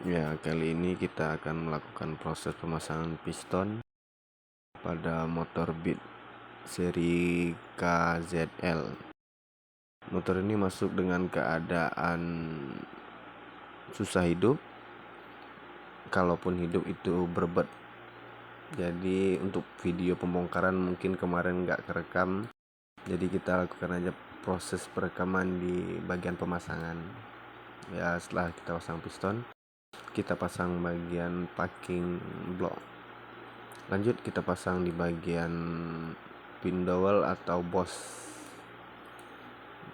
Ya, kali ini kita akan melakukan proses pemasangan piston pada motor Beat seri KZL. Motor ini masuk dengan keadaan susah hidup, kalaupun hidup itu berbet. Jadi untuk video pembongkaran mungkin kemarin nggak kerekam, jadi kita lakukan aja proses perekaman di bagian pemasangan. Ya, setelah kita pasang piston, kita pasang bagian packing block. Lanjut kita pasang di bagian pin dowel atau bos.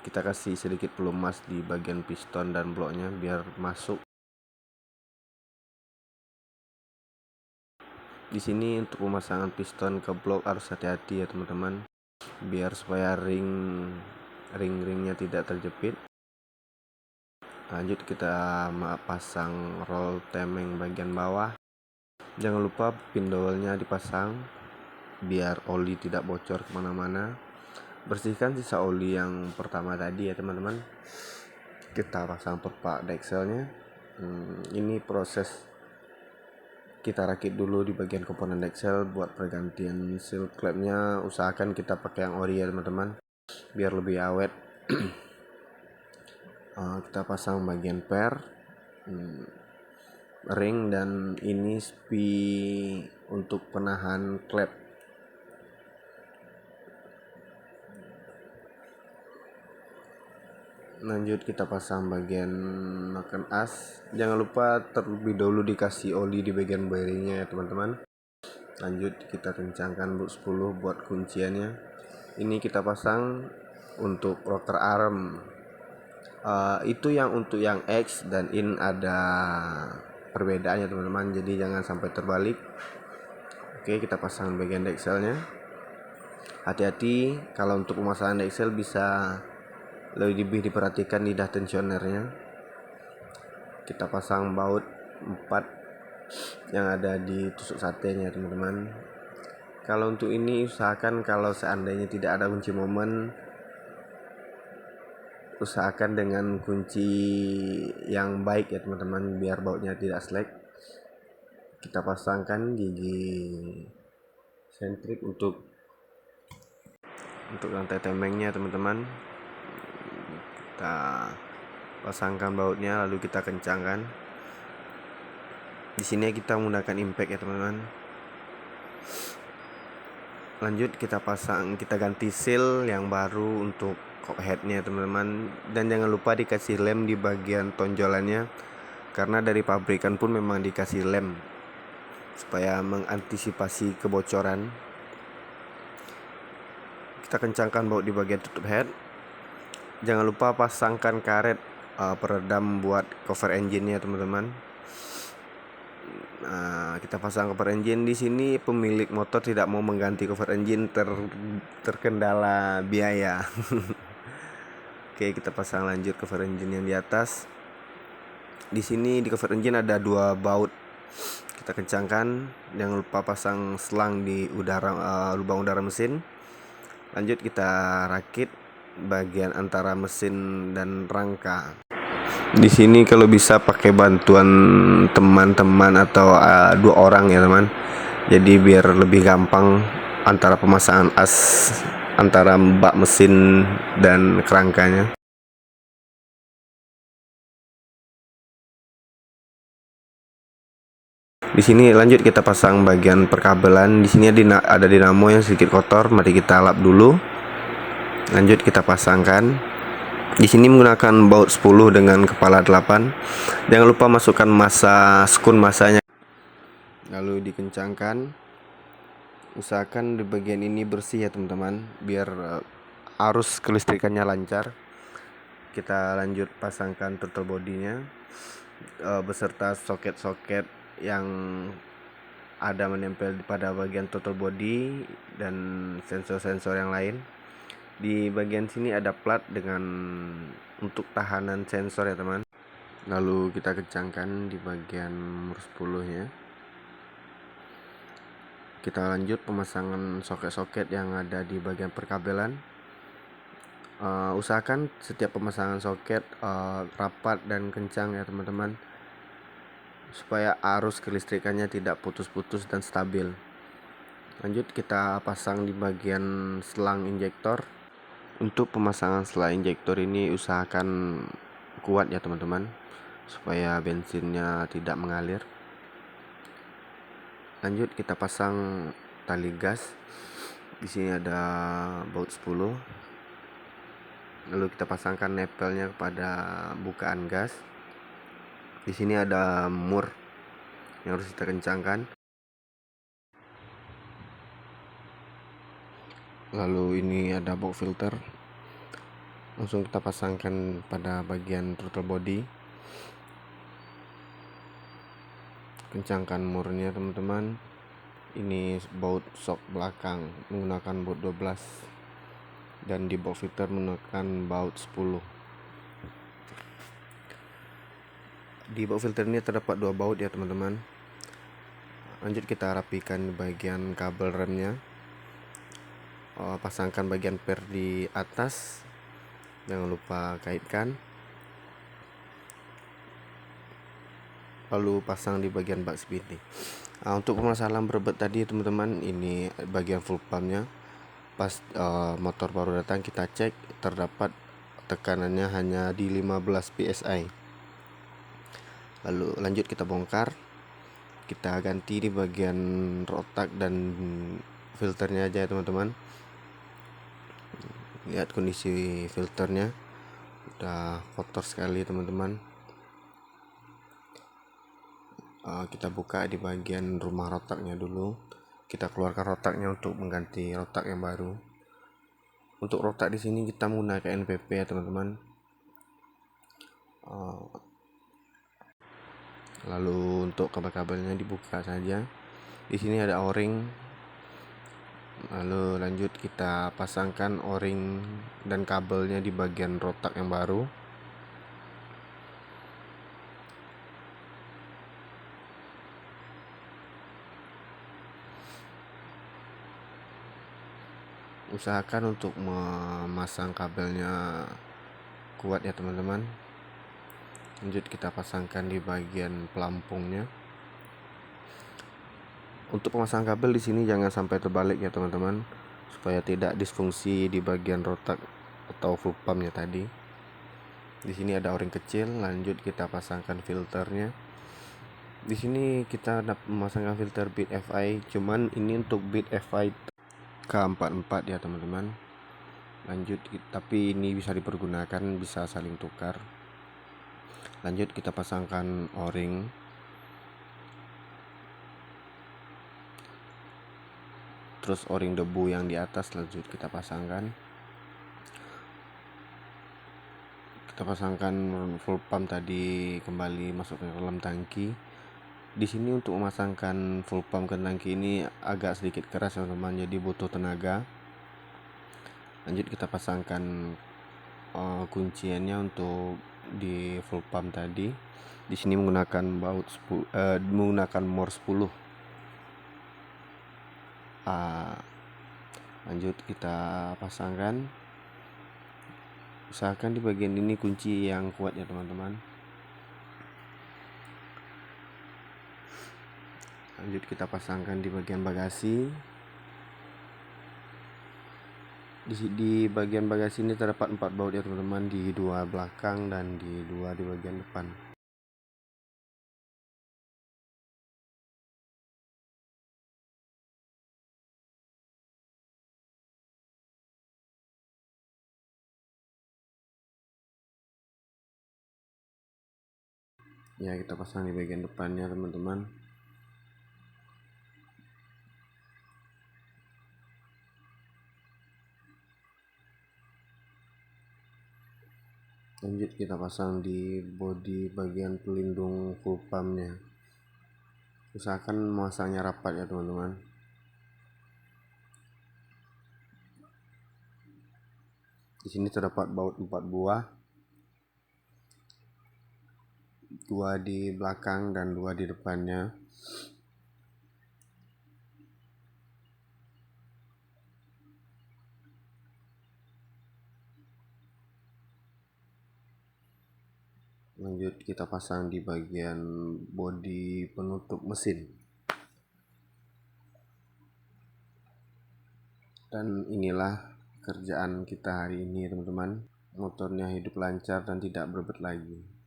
Kita kasih sedikit pelumas di bagian piston dan bloknya biar masuk. Di sini untuk pemasangan piston ke blok harus hati-hati ya teman-teman, biar supaya ring-ringnya tidak terjepit. Lanjut kita pasang roll temeng bagian bawah. Jangan lupa pin dowelnya dipasang biar oli tidak bocor kemana-mana. Bersihkan sisa oli yang pertama tadi ya teman-teman. Kita pasang perpak dexelnya. Ini proses kita rakit dulu di bagian komponen dexel. Buat pergantian seal clamp-nya usahakan kita pakai yang ori ya teman-teman, biar lebih awet. Kita pasang bagian per, ring, dan ini spee untuk penahan klep. Lanjut kita pasang bagian noken as. Jangan lupa terlebih dahulu dikasih oli di bagian bearingnya ya teman-teman. Lanjut kita kencangkan bolt 10 buat kunciannya. Ini kita pasang untuk rocker arm. Itu yang untuk yang X dan in ada perbedaannya teman-teman, jadi jangan sampai terbalik. Oke, kita pasang bagian dexelnya. Hati-hati kalau untuk pemasangan dexel bisa lebih diperhatikan lidah tensionernya. Kita pasang baut 4 yang ada di tusuk satenya teman-teman. Kalau untuk ini usahakan kalau seandainya tidak ada kunci momen, usahakan dengan kunci yang baik ya teman-teman, biar bautnya tidak slack. Kita pasangkan gigi sentrik untuk rantai temengnya teman-teman. Kita pasangkan bautnya lalu kita kencangkan. Di sini kita menggunakan impact ya teman-teman. Lanjut kita ganti seal yang baru untuk headnya teman-teman, dan jangan lupa dikasih lem di bagian tonjolannya, karena dari pabrikan pun memang dikasih lem supaya mengantisipasi kebocoran. Kita kencangkan baut di bagian tutup head. Jangan lupa pasangkan karet peredam buat cover engine-nya teman-teman. Kita pasang cover engine. Di sini pemilik motor tidak mau mengganti cover engine, terkendala biaya. Oke, kita pasang lanjut cover engine yang di atas. Di sini di cover engine ada 2 baut. Kita kencangkan. Jangan lupa pasang selang di lubang udara mesin. Lanjut kita rakit bagian antara mesin dan rangka. Di sini kalau bisa pakai bantuan teman-teman atau 2 orang ya teman. Jadi biar lebih gampang antara pemasangan as antara bak mesin dan kerangkanya. Di sini lanjut kita pasang bagian perkabelan. Di sini ada dinamo yang sedikit kotor, mari kita lap dulu. Lanjut kita pasangkan. Di sini menggunakan baut 10 dengan kepala 8. Jangan lupa masukkan skun masanya. Lalu dikencangkan. Usahakan di bagian ini bersih ya teman-teman, biar arus kelistrikannya lancar. Kita lanjut pasangkan throttle bodinya beserta soket-soket yang ada menempel pada bagian throttle body dan sensor-sensor yang lain. Di bagian sini ada plat dengan untuk tahanan sensor ya teman. Lalu kita kencangkan di bagian nomor 10 nya. Kita lanjut pemasangan soket-soket yang ada di bagian perkabelan. Usahakan setiap pemasangan soket rapat dan kencang ya teman-teman, supaya arus kelistrikannya tidak putus-putus dan stabil. Lanjut kita pasang di bagian selang injektor. Untuk pemasangan selang injektor ini usahakan kuat ya teman-teman, supaya bensinnya tidak mengalir. Lanjut kita pasang tali gas. Di sini ada baut 10. Lalu kita pasangkan nepelnya kepada bukaan gas. Di sini ada mur yang harus kita kencangkan. Lalu ini ada box filter. Langsung kita pasangkan pada bagian throttle body. Kencangkan murnya teman-teman. Ini baut shock belakang menggunakan baut 12 dan di box filter menggunakan baut 10. Di box filter ini terdapat 2 baut ya teman-teman. Lanjut kita rapikan bagian kabel remnya. Pasangkan bagian per di atas, jangan lupa kaitkan. Lalu pasang di bagian bak spiti. Untuk permasalahan berebut tadi teman-teman, ini bagian full pumpnya. Pas motor baru datang kita cek, terdapat tekanannya hanya di 15 psi. Lalu lanjut kita bongkar, kita ganti di bagian rotak dan filternya aja ya teman-teman. Lihat kondisi filternya udah kotor sekali teman-teman. Kita buka di bagian rumah rotaknya dulu. Kita keluarkan rotaknya untuk mengganti rotak yang baru. Untuk rotak di sini kita menggunakan NPP ya teman-teman. Lalu untuk kabel-kabelnya dibuka saja. Di sini ada o-ring. Lalu lanjut kita pasangkan o-ring dan kabelnya di bagian rotak yang baru. Usahakan untuk memasang kabelnya kuat ya teman-teman. Lanjut kita pasangkan di bagian pelampungnya. Untuk pemasangan kabel di sini jangan sampai terbalik ya teman-teman, supaya tidak disfungsi di bagian rotak atau full pumpnya tadi. Di sini ada o-ring kecil. Lanjut kita pasangkan filternya. Di sini kita dapat memasangkan filter Beat FI, cuman ini untuk Beat FI K44 ya teman-teman. Lanjut, tapi ini bisa dipergunakan, bisa saling tukar. Lanjut kita pasangkan o-ring. Terus o-ring debu yang di atas lanjut kita pasangkan. Kita pasangkan full pump tadi kembali masuk ke dalam tangki. Di sini untuk memasangkan full pump ke tangki ini agak sedikit keras teman-teman, jadi butuh tenaga. Lanjut kita pasangkan kunciannya untuk di full pump tadi. Di sini menggunakan baut menggunakan mor 10. Lanjut kita pasangkan. Usahakan di bagian ini kunci yang kuat ya teman-teman. Lanjut kita pasangkan di bagian bagasi. Di bagian bagasi ini terdapat 4 baut ya teman-teman, di 2 belakang dan di 2 di bagian depan. Ya, kita pasang di bagian depannya teman-teman. Lanjut kita pasang di bodi bagian pelindung full pumpnya. Usahakan memasangnya rapat ya teman-teman. Di sini terdapat baut 4 buah, 2 di belakang dan 2 di depannya. Lanjut kita pasang di bagian bodi penutup mesin. Dan inilah kerjaan kita hari ini teman-teman. Motornya hidup lancar dan tidak berbet lagi.